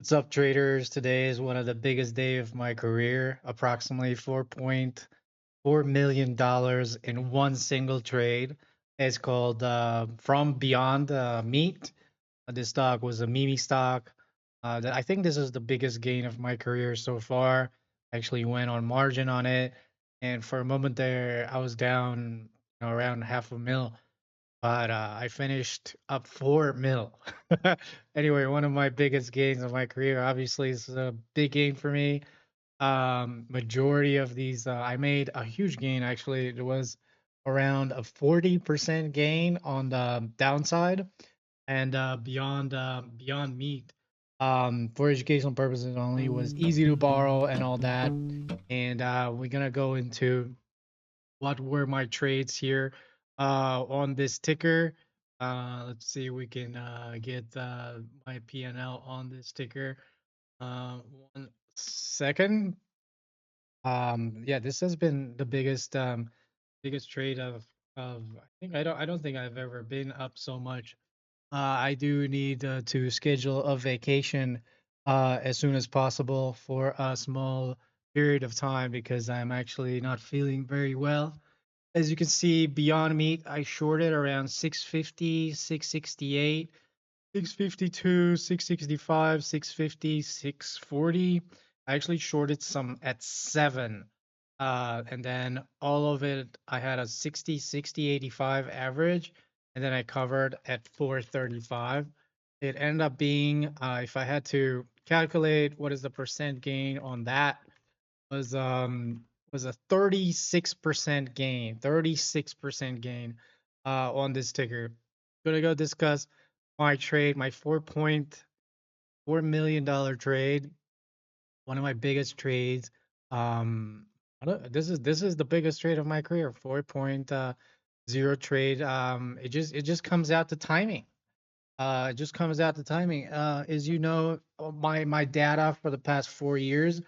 What's up, traders? Today is one of the biggest day of my career. Approximately $4.4 million in one single trade. It's called From Beyond Meat. This stock was a meme stock. I think this is the biggest gain of my career so far. I actually went on margin on it, and for a moment there, I was down, around half a mil. But I finished up 4 mil. Anyway, one of my biggest gains of my career. Obviously, it's a big gain for me. Majority of these, I made a huge gain. Actually, it was around a 40% gain on the downside, and beyond meat. For educational purposes only, it was easy to borrow and all that. And we're gonna go into what were my trades here on this ticker. Let's see, we can get my P&L on this ticker. Uh, 1 second. Yeah, this has been the biggest trade of I don't think I've ever been up so much. I do need to schedule a vacation as soon as possible for a small period of time because I'm actually not feeling very well. As you can see, Beyond Meat, I shorted around 650, 668, 652, 665, 650, 640. I actually shorted some at 7. And then all of it, I had a 60, 60, 85 average, and then I covered at 435. It ended up being, if I had to calculate what is the percent gain on that, was um was a 36% gain, 36% gain on this ticker. Gonna go discuss my trade, my $4.4 million trade, one of my biggest trades. This is the biggest trade of my career, 4.0 trade. It just comes out to timing. It just comes out to timing. As you know, my data for the past 4 years,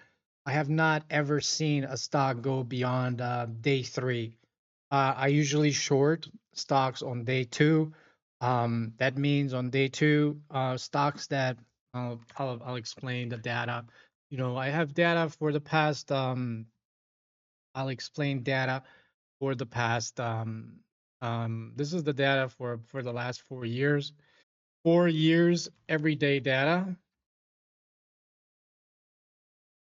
I have not ever seen a stock go beyond day three. I usually short stocks on day two. That means on day two, stocks that I'll explain the data. I have data for the past. I'll explain data for the past. This is the data for the last 4 years. 4 years everyday data.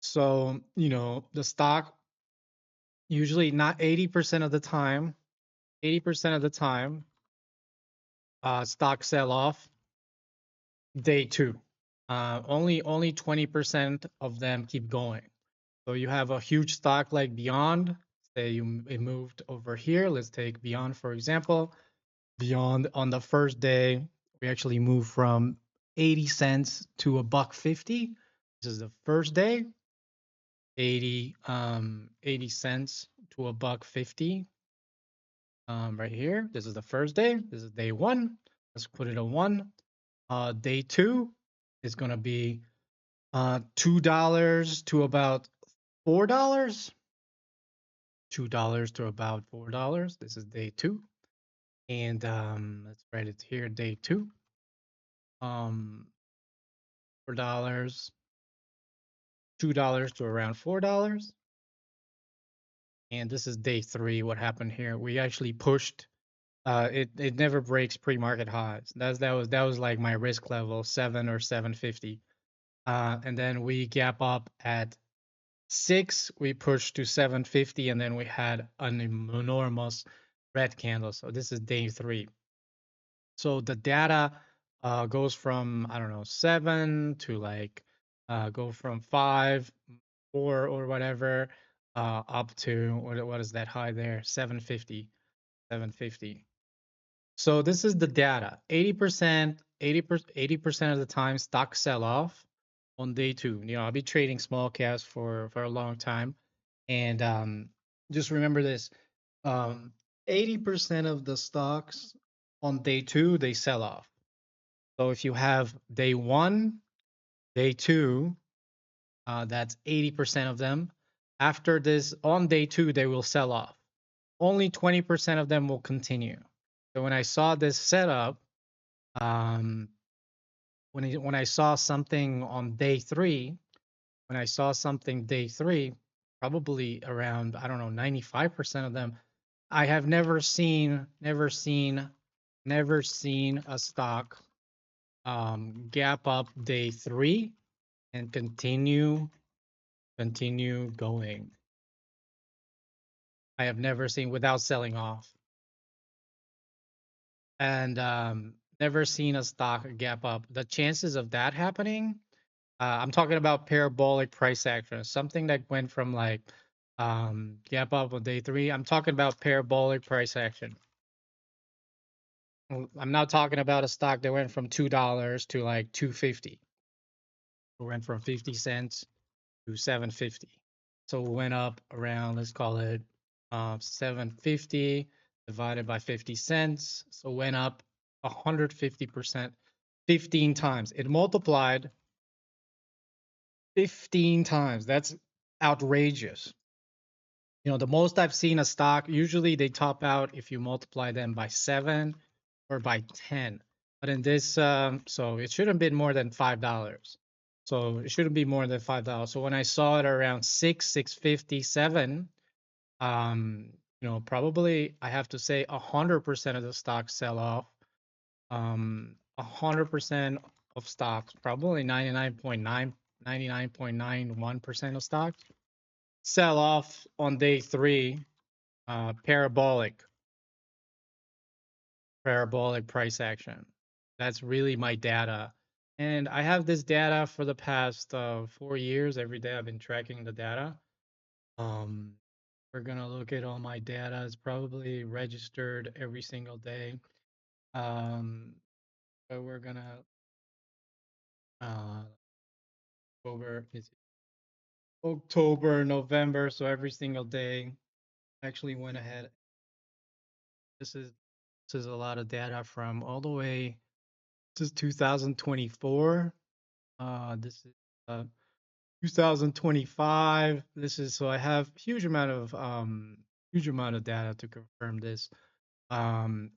So, the stock usually not 80% of the time, 80% of the time, stock sell off day two. Only 20% of them keep going. So you have a huge stock like Beyond. Say it moved over here. Let's take Beyond for example. Beyond on the first day, we actually moved from 80 cents to a buck 50. This is the first day. 80 cents to a buck 50 right here. This is the first day. This is day one. Let's put it a 1. Day 2 is going to be $2 to about $4. $2 to about $4. This is day 2. And let's write it here, day 2. $4, $2 to around $4. And this is day 3. What happened here? We actually pushed. It never breaks pre-market highs. That was like my risk level 7 or 750. And then we gap up at 6. We pushed to 750, and then we had an enormous red candle. So this is day 3. So the data goes from, I don't know, 7 to like go from 5, 4 or whatever, up to what is that high there? 750, 750. So this is the data. 80%, 80% of the time stock sell off on day 2. I'll be trading small caps for a long time. And just remember this. Um, 80% of the stocks on day 2, they sell off. So if you have day 1, day 2, that's 80% of them. After this, on day 2, they will sell off. Only 20% of them will continue. So when I saw this setup, um, when I saw something on day three, when I saw something day three, probably around, I don't know, 95% of them, I have never seen a stock gap up day three and continue going. I have never seen without selling off. And never seen a stock gap up. The chances of that happening, I'm talking about parabolic price action, something that went from like gap up on day three. I'm talking about parabolic price action. I'm not talking about a stock that went from $2 to like 250. It went from 50 cents to 750. So it went up around, let's call it 750 divided by 50 cents. So it went up 150%, 15 times. It multiplied 15 times. That's outrageous. You know, the most I've seen a stock, usually they top out if you multiply them by 7 or by 10. But in this, so it shouldn't have been more than $5. So it shouldn't be more than $5. So when I saw it around 657, um, you know, probably I have to say 100% of the stocks sell off. 100% of stocks, probably 99.91% of stocks sell off on day three. Parabolic price action. That's really my data. And I have this data for the past 4 years. Every day I've been tracking the data. Um, we're gonna look at all my data. It's probably registered every single day. Um, so we're gonna uh, over is October, November. So every single day, I actually went ahead. This is this is a lot of data from all the way. This is 2024. This is 2025. This is so I have huge amount of data to confirm this. And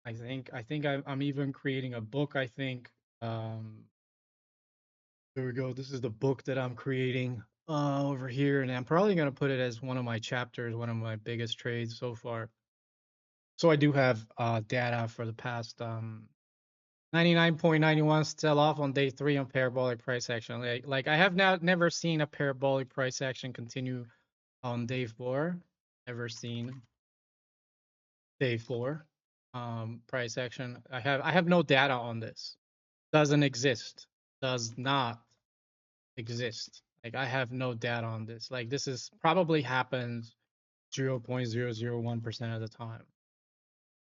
I'm even creating a book. I think there we go. This is the book that I'm creating over here, and I'm probably gonna put it as one of my chapters, one of my biggest trades so far. So I do have data for the past 99.91 sell off on day three on parabolic price action. Like I have now never seen a parabolic price action continue on day four. Never seen day four price action. I have no data on this. Doesn't exist. Does not exist. Like I have no data on this. Like this is probably happens 0.001% of the time.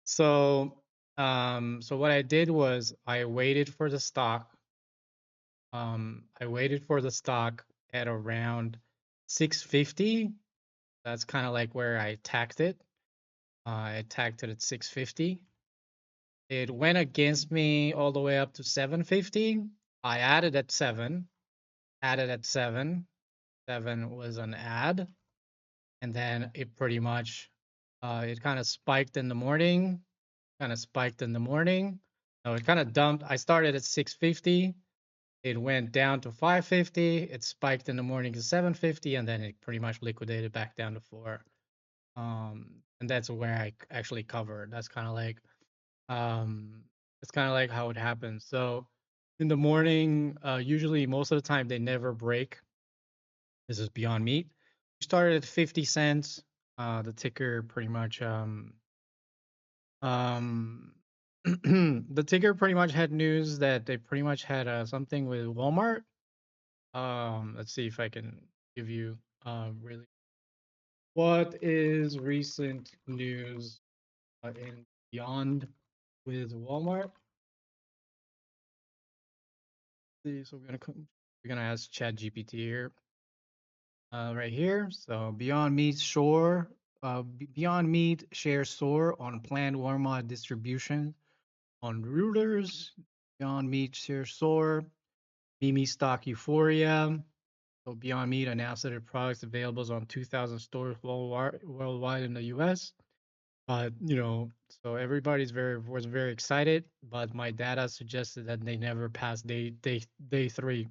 So what I did was I waited for the stock. I waited for the stock at around 650. That's kind of like where I tacked it. I tacked it at 650. It went against me all the way up to 750. I added at 7. Added at 7. 7 was an add. And then it pretty much it kind of spiked in the morning. Kind of spiked in the morning. No, it kind of dumped. I started at 650. It went down to 550. It spiked in the morning to 750, and then it pretty much liquidated back down to 4. And that's where I actually covered. Um, that's kind of like how it happens. So in the morning, usually most of the time they never break. This is Beyond Meat. We started at 50 cents. The ticker pretty much um the ticker pretty much had news that they pretty much had something with Walmart. Let's see if I can give you really what is recent news in Beyond with Walmart. See, so we're gonna ask ChatGPT here, right here. So Beyond Meat shares soar on planned Walmart distribution on Reuters. Beyond Meat shares soar. Mimi stock euphoria. So Beyond Meat announced that its products available on 2,000 stores worldwide in the U.S. But so everybody's very was very excited. But my data suggested that they never passed day 3.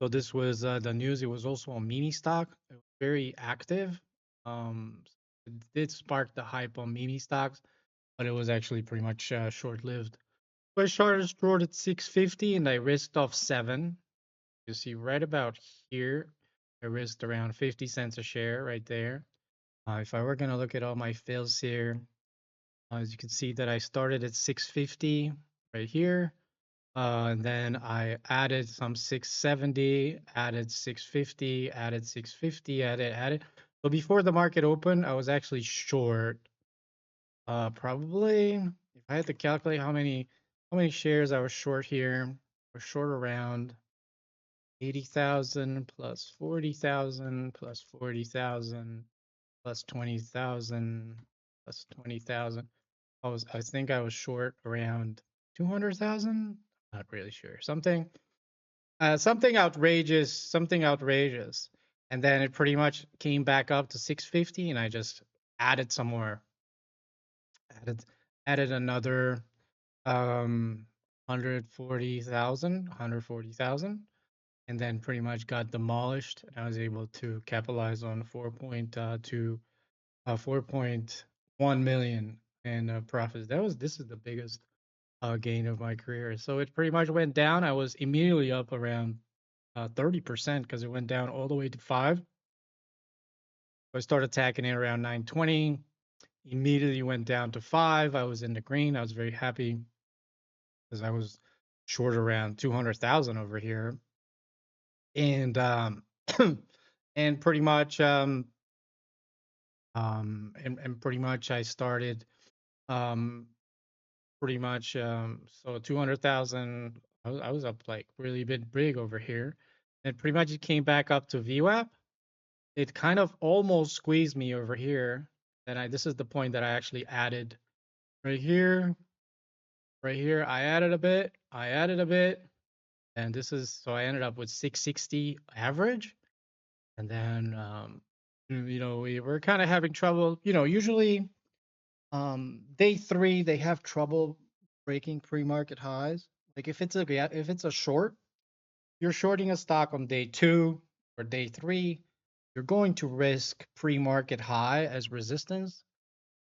So this was the news. It was also a mini stock. It was very active. Um, it did spark the hype on mini stocks, but it was actually pretty much short-lived. So I started short at 650 and I risked off 7. You see right about here, I risked around 50 cents a share right there. If I were going to look at all my fills here, as you can see that I started at 650 right here. And then I added some 670, added 650, added 650, added. So before the market opened, I was actually short. Probably if I had to calculate how many shares I was short here, I was short around 80,000 plus 40,000 plus 40,000 plus 20,000 plus 20,000. I think I was short around 200,000. Not really sure. Something outrageous, something outrageous. And then it pretty much came back up to 650 and I just added some more. Added added another 140,000 and then pretty much got demolished and I was able to capitalize on 4.1 million in profits. This is the biggest gain of my career. So it pretty much went down. I was immediately up around 30% because it went down all the way to 5. So I started attacking it around 920. Immediately went down to 5. I was in the green. I was very happy because I was short around 200,000 over here. And and pretty much and pretty much I started um pretty much so 200,000. I was up like really big over here. And pretty much it came back up to VWAP. It kind of almost squeezed me over here. And this is the point that I actually added right here, right here. I added a bit, and this is so I ended up with 660 average. And then we were kind of having trouble. Usually day 3 they have trouble breaking pre-market highs. Like if it's a short, you're shorting a stock on day 2 or day 3, you're going to risk pre-market high as resistance.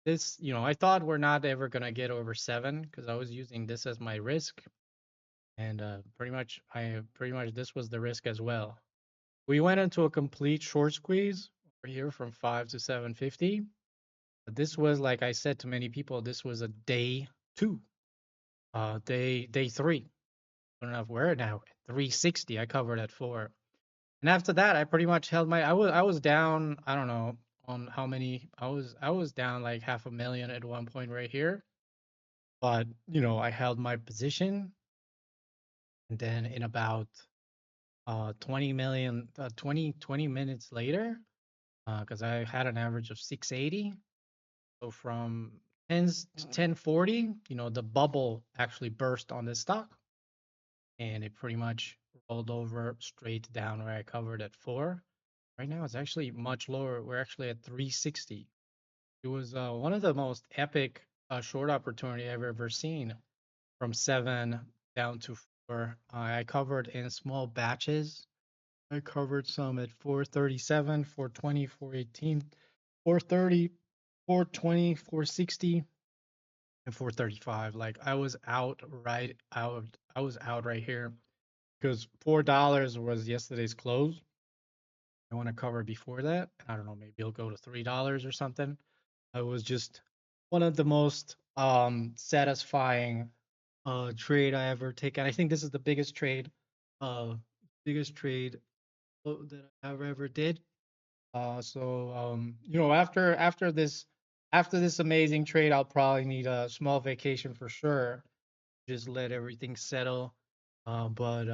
I thought we're not ever gonna get over 7 because I was using this as my risk, and pretty much this was the risk as well. We went into a complete short squeeze over here from 5 to 750. But this was, like I said to many people, this was a day 2, day 3. I don't know if we're now 360. I covered at 4. And after that, I pretty much held I was down, I don't know on how many. I was down like half a million at one point right here. But, I held my position and then in about 20 million 20 minutes later, because I had an average of 680. So from 1040, the bubble actually burst on this stock and it pretty much rolled over straight down where I covered at 4. Right now, it's actually much lower. We're actually at 360. It was one of the most epic short opportunity I've ever seen. From 7 down to 4. I covered in small batches. I covered some at 437, 420, 418, 430, 420, 460, and 435. Like I was out right here because $4 was yesterday's close. I want to cover before that. I don't know, maybe it'll go to $3 or something. It was just one of the most satisfying trade I ever taken. I think this is the uh biggest trade that I ever did. So after this amazing trade, I'll probably need a small vacation for sure. Just let everything settle. But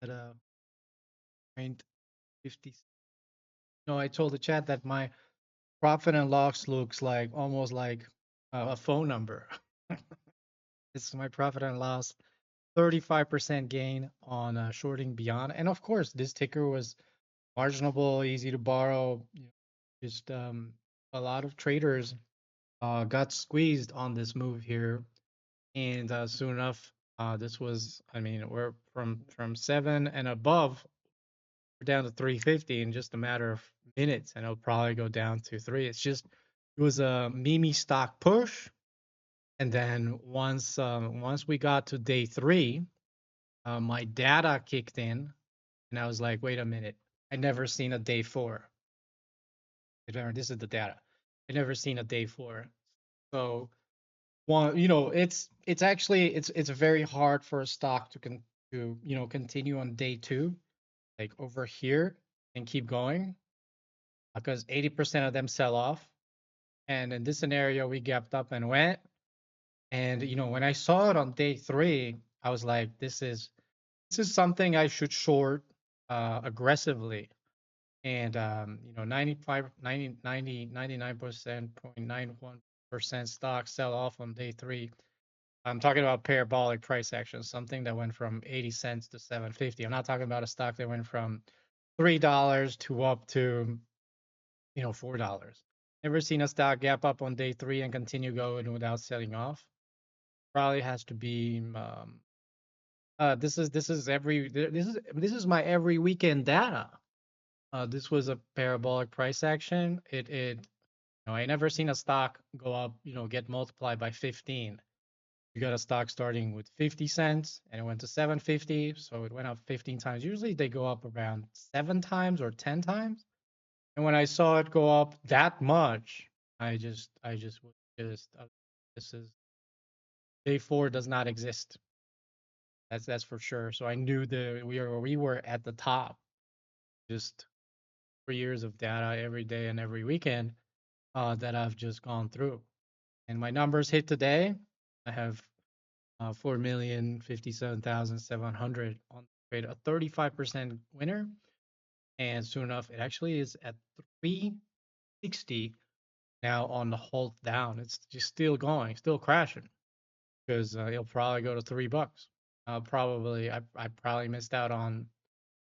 at point 50. No, I told the chat that my profit and loss looks like almost like a phone number. This is my profit and loss, 35% gain on shorting Beyond. And of course, this ticker was marginable, easy to borrow. Just a lot of traders got squeezed on this move here, and soon enough, this was, I mean, we're from 7 and above, we're down to 350 in just a matter of minutes, and it'll probably go down to 3. It's just it was a meme stock push, and then once we got to day 3, my data kicked in, and I was like, wait a minute, I never seen a day 4. Remember, this is the data. I never seen a day 4. So one, it's actually it's very hard for a stock to continue on day 2, like over here, and keep going because 80% of them sell off. And in this scenario, we gapped up and went. And when I saw it on day 3, I was like, this is something I should short aggressively. And 95 99% 0.91% stocks sell off on day 3. I'm talking about parabolic price action, something that went from 80 cents to 7.50. I'm not talking about a stock that went from $3 to up to $4. Never seen a stock gap up on day 3 and continue going without selling off. Probably has to be this is my every weekend data. This was a parabolic price action. I never seen a stock go up, get multiplied by 15. You got a stock starting with 50 cents and it went to 7.50, so it went up 15 times. Usually they go up around 7 times or 10 times. And when I saw it go up that much, I just was just this is day 4 does not exist. That's for sure. So I knew that we were at the top. Just 3 years of data every day and every weekend that I've just gone through. And my numbers hit today. I have 4,057,700 on the trade, a 35% winner. And soon enough, it actually is at 360 now on the hold down. It's just still going, still crashing because it'll probably go to $3. I probably missed out on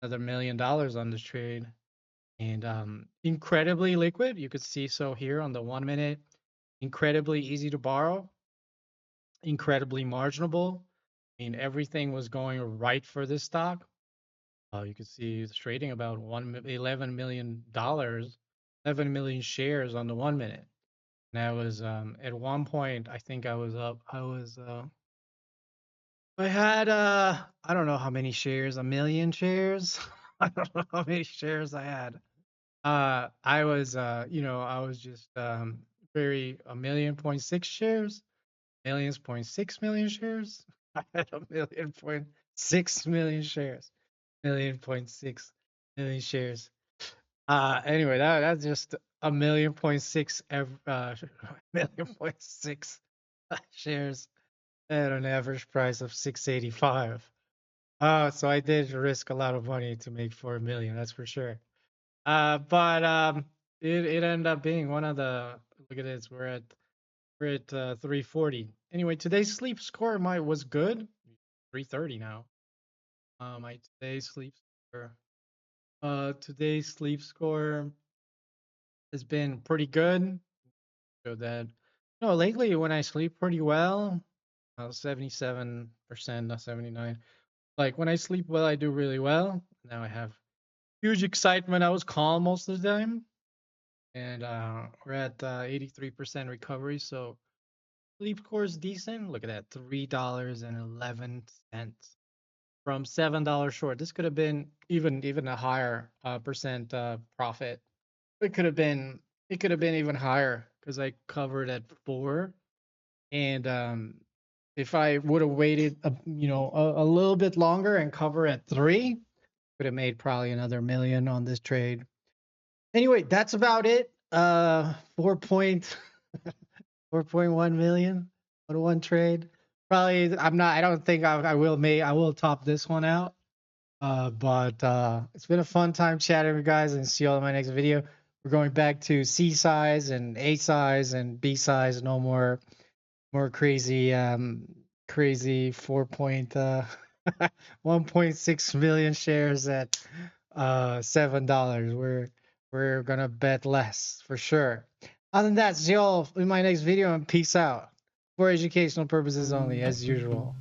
another $1 million on this trade. And incredibly liquid. You could see so here on the 1 minute, incredibly easy to borrow, incredibly marginable. I mean, everything was going right for this stock. You could see it's trading about $11 million, 11 million shares on the 1 minute. And I was at one point, I think I was up. I had I don't know how many shares, a million shares. I don't know how many shares I had. I was just very a million point six shares, millions point 6 million shares. I had a million point 6 million shares, million point 6 million shares. Anyway, that's just a million point six million point six shares at an average price of 685. So I did risk a lot of money to make 4 million, that's for sure. But it ended up being one of the look at this. We're at 340. Anyway, today's sleep score was good. 330 now. My today's sleep score has been pretty good. So that lately when I sleep pretty well, 77%, not 79. Like when I sleep well, I do really well. Now I have huge excitement. I was calm most of the time. And we're at 83% recovery, so sleep score is decent. Look at that, $3.11 from $7 short. This could have been even a higher percent profit. It could have been even higher because I covered at 4, and if I would have waited a little bit longer and cover at 3, could have made probably another million on this trade. Anyway, that's about it. 4.1 million on one trade. Probably, I don't think I will top this one out. But it's been a fun time chatting with you guys, and see you all in my next video. We're going back to C size and A size and B size. No more crazy 1.6 million shares at $7. We're gonna bet less for sure. Other than that, see y'all in my next video and peace out. For educational purposes only, as usual.